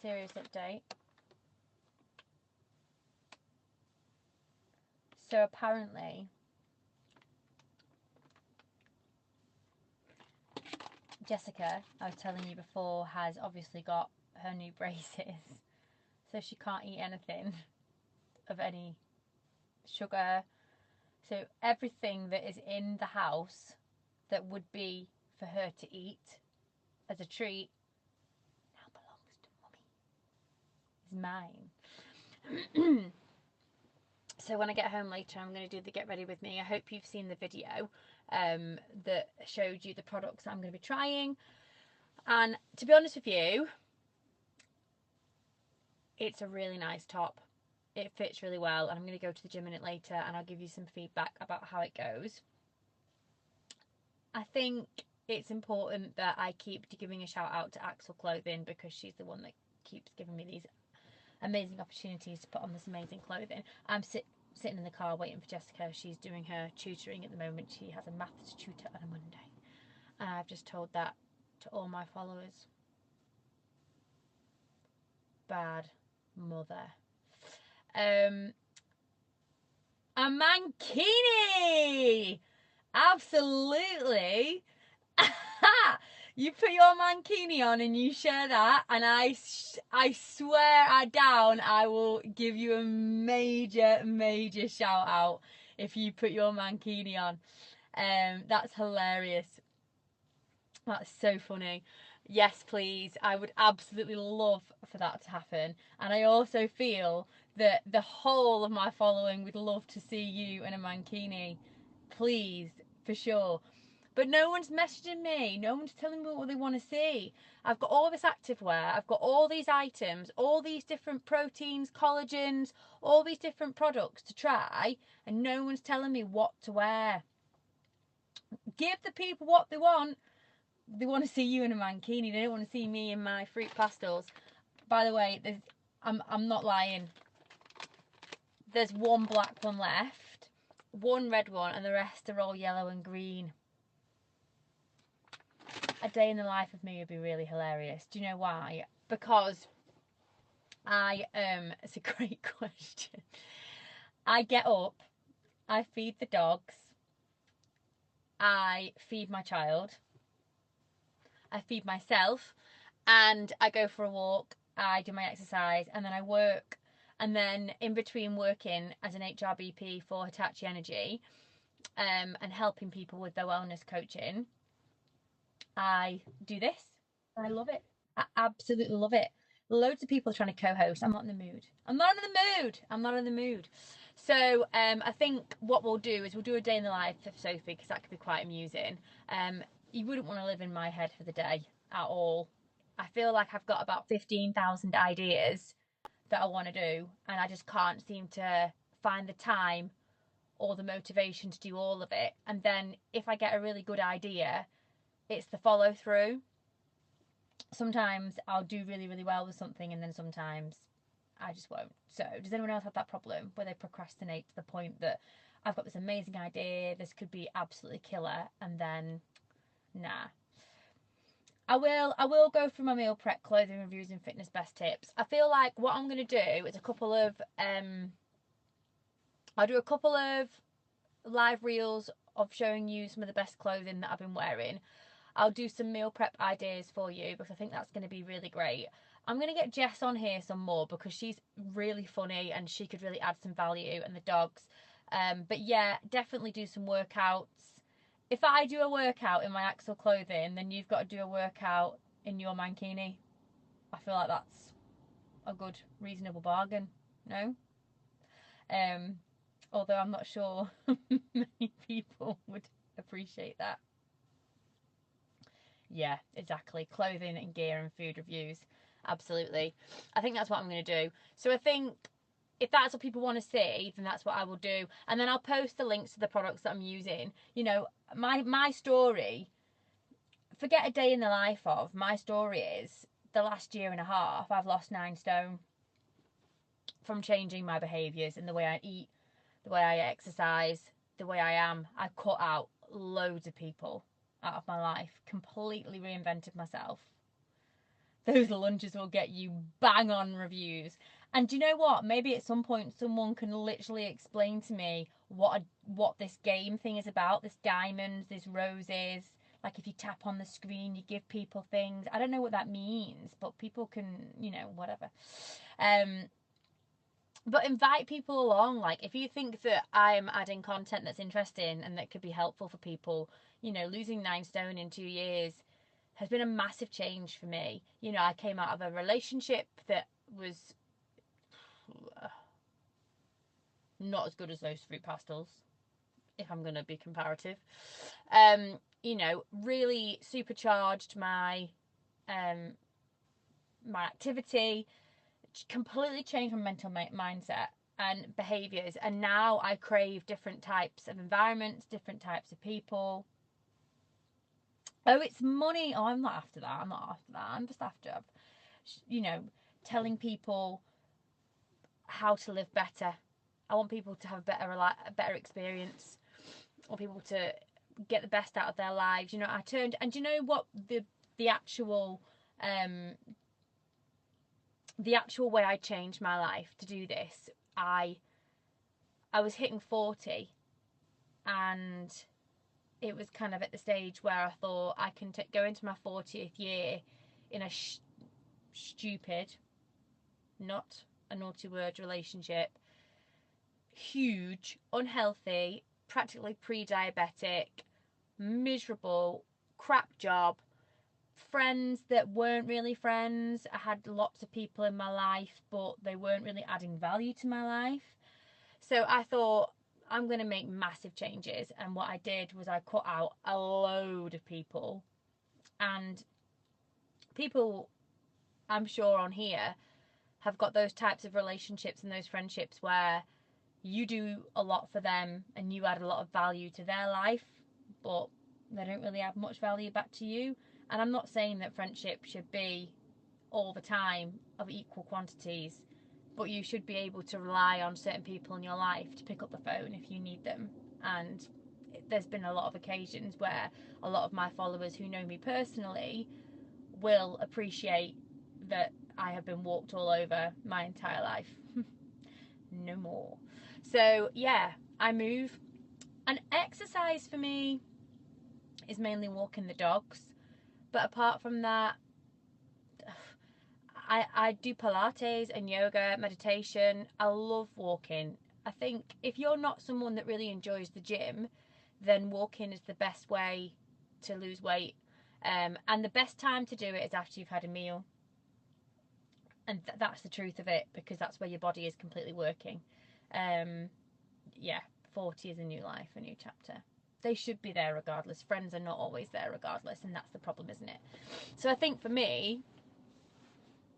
serious update. So apparently Jessica, I was telling you before, has obviously got her new braces, so she can't eat anything of any sugar. So everything that is in the house that would be for her to eat as a treat now belongs to Mummy. Is mine. So when I get home later, I'm going to do the get ready with me. I hope you've seen the video that showed you the products that I'm going to be trying. And to be honest with you, it's a really nice top. It fits really well, and I'm going to go to the gym in it later, and I'll give you some feedback about how it goes. I think it's important that I keep giving a shout out to Axel Clothing, because she's the one that keeps giving me these amazing opportunities to put on this amazing clothing. I'm sitting in the car waiting for Jessica. She's doing her tutoring at the moment. She has a maths tutor on a Monday, and I've just told that to all my followers. Bad mother. A mankini! Absolutely. You put your mankini on and you share that, and I swear down I will give you a major shout out if you put your mankini on. That's hilarious. That's so funny. Yes, please. I would absolutely love for that to happen. And I also feel that the whole of my following would love to see you in a mankini. Please, for sure. But no one's messaging me. No one's telling me what they want to see. I've got all this activewear. I've got all these items, all these different proteins, collagens, all these different products to try, and no one's telling me what to wear. Give the people what they want. They want to see you in a mankini. They don't want to see me in my fruit pastels. By the way, I'm not lying. There's one black one left, one red one, and the rest are all yellow and green. A day in the life of me would be really hilarious. Do you know why? Because it's a great question. I get up, I feed the dogs, I feed my child, I feed myself, and I go for a walk, I do my exercise, and then I work. And then in between working as an HRBP for Hitachi Energy, and helping people with their wellness coaching, I do this. I love it. I absolutely love it. Loads of people are trying to co-host. I'm not in the mood. I'm not in the mood. So I think what we'll do is we'll do a day in the life of Sophie, because that could be quite amusing. You wouldn't want to live in my head for the day at all. I feel like I've got about 15,000 ideas that I want to do, and I just can't seem to find the time or the motivation to do all of it. And then if I get a really good idea, it's the follow through. Sometimes I'll do really well with something, and then sometimes I just won't. So does anyone else have that problem where they procrastinate to the point that I've got this amazing idea, this could be absolutely killer, and then nah. I will go through my meal prep, clothing reviews, and fitness best tips. I feel like what I'm gonna do is I'll do a couple of live reels of showing you some of the best clothing that I've been wearing. I'll do some meal prep ideas for you, because I think that's going to be really great. I'm going to get Jess on here some more, because she's really funny and she could really add some value, and the dogs. But yeah, definitely do some workouts. If I do a workout in my Axel Clothing, then you've got to do a workout in your mankini. I feel like that's a good, reasonable bargain. No? Although I'm not sure many people would appreciate that. Yeah, exactly. Clothing and gear and food reviews. Absolutely. I think that's what I'm going to do. So I think if that's what people want to see, then that's what I will do. And then I'll post the links to the products that I'm using. You know, my story, forget a day in the life of, my story is the last year and a half, I've lost 9 stone from changing my behaviours and the way I eat, the way I exercise, the way I am. I cut out loads of people out of my life, completely reinvented myself. those lunges will get you bang on reviews. And do you know what? Maybe at some point someone can literally explain to me what this game thing is about. This diamonds, this roses. Like if you tap on the screen, you give people things. I don't know what that means, but people can, whatever. But invite people along. Like if you think that I'm adding content that's interesting and that could be helpful for people, losing 9 stone in 2 years has been a massive change for me. I came out of a relationship that was not as good as those fruit pastels, if I'm going to be comparative. Really supercharged my my activity, completely changed my mental mindset and behaviors, and now I crave different types of environments, different types of people. Oh, it's money. Oh, I'm not after that. I'm just after, telling people how to live better. I want people to have a better experience. I want people to get the best out of their lives. I turned, and do you know what the actual way I changed my life to do this? I was hitting 40, and it was kind of at the stage where I thought I can go into my 40th year in a stupid, not a naughty word, relationship, huge, unhealthy, practically pre-diabetic, miserable, crap job, friends that weren't really friends. I had lots of people in my life, but they weren't really adding value to my life. So I thought, I'm going to make massive changes. And what I did was I cut out a load of people. And people, I'm sure on here, have got those types of relationships and those friendships where you do a lot for them and you add a lot of value to their life, but they don't really add much value back to you. And I'm not saying that friendship should be all the time of equal quantities, but you should be able to rely on certain people in your life to pick up the phone if you need them. And there's been a lot of occasions where a lot of my followers who know me personally will appreciate that I have been walked all over my entire life. No more. So yeah, I move. And exercise for me is mainly walking the dogs. But apart from that, I do Pilates and yoga, meditation. I love walking. I think if you're not someone that really enjoys the gym, then walking is the best way to lose weight. And the best time to do it is after you've had a meal. And that's the truth of it, because that's where your body is completely working. Yeah, 40 is a new life, a new chapter. They should be there regardless. Friends are not always there regardless, and that's the problem, isn't it? So I think for me,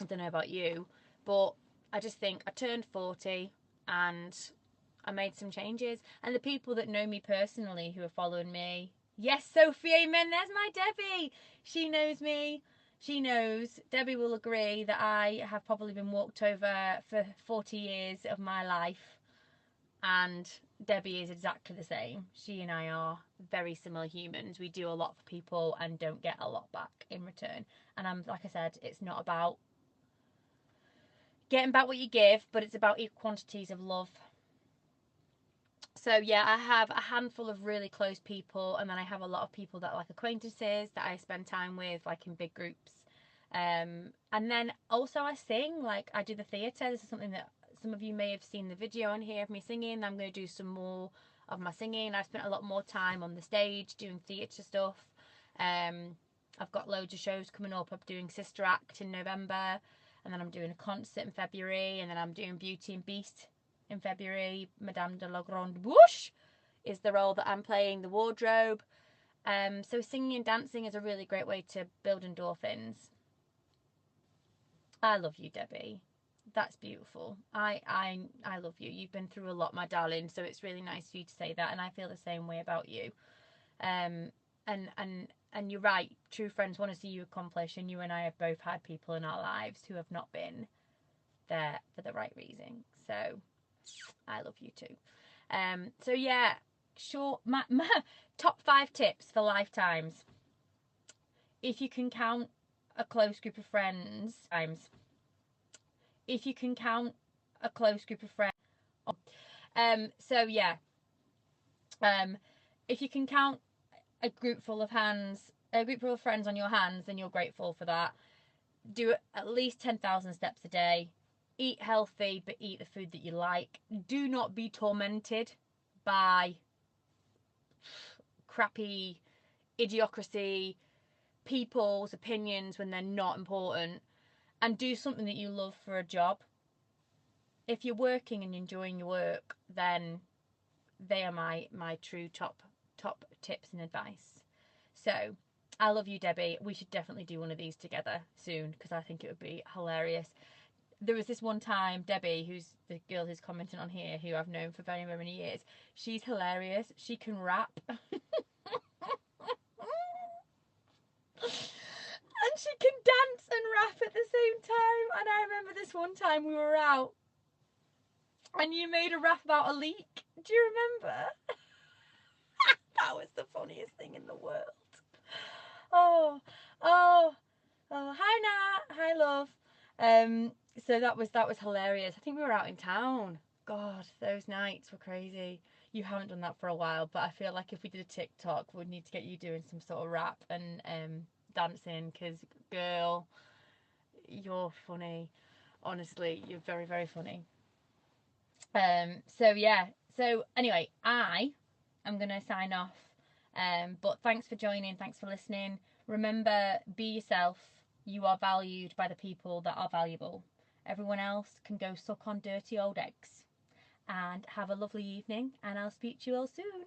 I don't know about you, but I just think I turned 40 and I made some changes. And the people that know me personally who are following me, yes, Sophie, amen, there's my Debbie. She knows me. She knows, Debbie will agree, that I have probably been walked over for 40 years of my life. And Debbie is exactly the same. She and I are very similar humans. We do a lot for people and don't get a lot back in return. And like I said, it's not about getting back what you give, but it's about equal quantities of love. So yeah, I have a handful of really close people, and then I have a lot of people that are like acquaintances that I spend time with, like in big groups. And then also I sing, like I do the theatre. This is something that some of you may have seen the video on here of me singing. I'm going to do some more of my singing. I've spent a lot more time on the stage doing theatre stuff. I've got loads of shows coming up. I'm doing Sister Act in November, and then I'm doing a concert in February, and then I'm doing Beauty and Beast in February. Madame de la Grande Bouche is the role that I'm playing, the wardrobe. So singing and dancing is a really great way to build endorphins. I love you, Debbie. That's beautiful. I love you. You've been through a lot, my darling, so it's really nice for you to say that, and I feel the same way about you. And you're right, true friends want to see you accomplish, and you and I have both had people in our lives who have not been there for the right reason. So I love you too. So yeah, short my top 5 tips for lifetimes. If you can count a close group of friends times. If you can count a close group of friends. So yeah. If you can count a group full of friends on your hands, then you're grateful for that. Do at least 10,000 steps a day. Eat healthy, but eat the food that you like. Do not be tormented by crappy idiocracy, people's opinions when they're not important, and do something that you love for a job. If you're working and enjoying your work, then they are my true top tips and advice. So I love you, Debbie. We should definitely do one of these together soon, because I think it would be hilarious. There was this one time, Debbie, who's the girl who's commenting on here, who I've known for very, very many years. She's hilarious. She can rap. And she can dance and rap at the same time. And I remember this one time we were out and you made a rap about a leak. Do you remember? That was the funniest thing in the world. Oh, hi Nat, hi love. So that was hilarious. I think we were out in town. God, those nights were crazy. You haven't done that for a while, but I feel like if we did a TikTok, we'd need to get you doing some sort of rap and dancing, because girl, you're funny. Honestly, you're very, very funny. So yeah. So anyway, I am gonna sign off. But thanks for joining. Thanks for listening. Remember, be yourself. You are valued by the people that are valuable. Everyone else can go suck on dirty old eggs. And have a lovely evening, and I'll speak to you all soon.